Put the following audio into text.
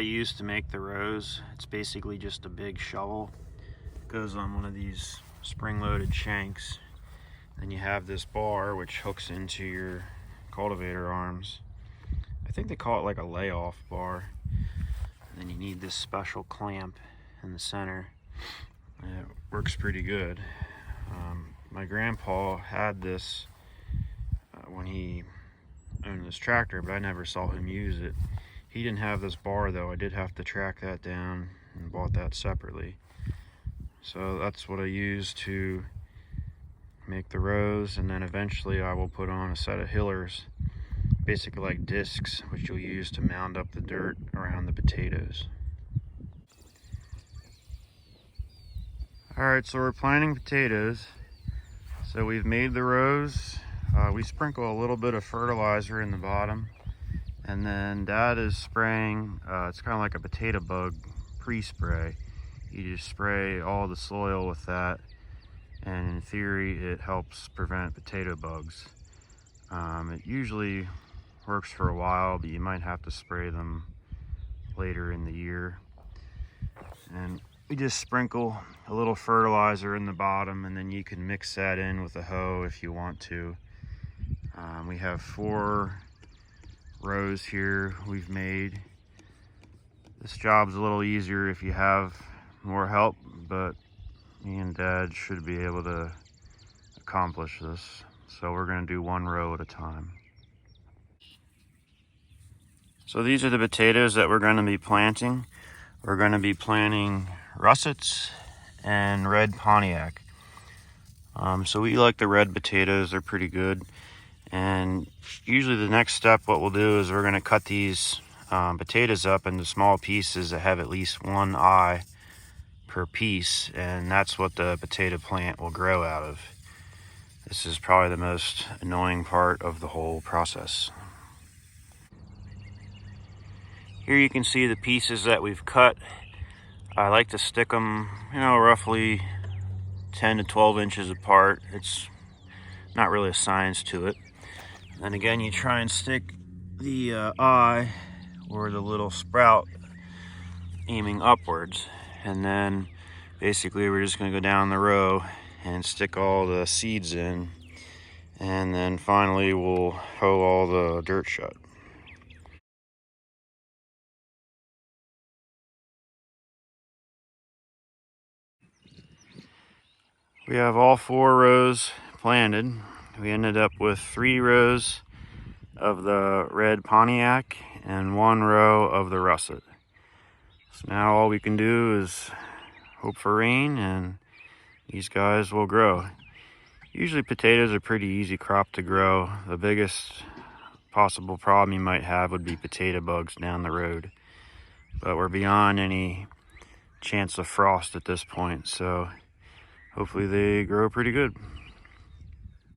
use to make the rows. It's basically just a big shovel. It goes on one of these spring-loaded shanks. Then you have this bar which hooks into your cultivator arms. I think they call it like a layoff bar. And then you need this special clamp in the center. And it works pretty good. My grandpa had this when he owned this tractor, but I never saw him use it. He didn't have this bar though. I did have to track that down and bought that separately. So that's what I use to make the rows, and then eventually I will put on a set of hillers, basically like discs, which you'll use to mound up the dirt around the potatoes. Alright, so we're planting potatoes. So we've made the rows. We sprinkle a little bit of fertilizer in the bottom, and then Dad is spraying, it's kind of like a potato bug pre-spray. You just spray all the soil with that, and in theory it helps prevent potato bugs. It usually works for a while, but you might have to spray them later in the year. And we just sprinkle a little fertilizer in the bottom, and then you can mix that in with a hoe if you want to. We have 4 rows here we've made. This job's a little easier if you have more help, but me and Dad should be able to accomplish this. So we're going to do 1 row at a time. So these are the potatoes that we're going to be planting. We're going to be planting russets and Red Pontiac. So we like the red potatoes, they're pretty good. And usually the next step, what we'll do is we're going to cut these potatoes up into small pieces that have at least 1 eye per piece, and that's what the potato plant will grow out of. This is probably the most annoying part of the whole process. Here you can see the pieces that we've cut. I like to stick them, roughly 10 to 12 inches apart. It's not really a science to it. And again, you try and stick the eye or the little sprout aiming upwards. And then basically we're just going to go down the row and stick all the seeds in. And then finally we'll hoe all the dirt shut. We have all 4 rows planted. We ended up with 3 rows of the Red Pontiac and 1 row of the Russet. So now all we can do is hope for rain and these guys will grow. Usually potatoes are pretty easy crop to grow. The biggest possible problem you might have would be potato bugs down the road. But we're beyond any chance of frost at this point, so hopefully they grow pretty good.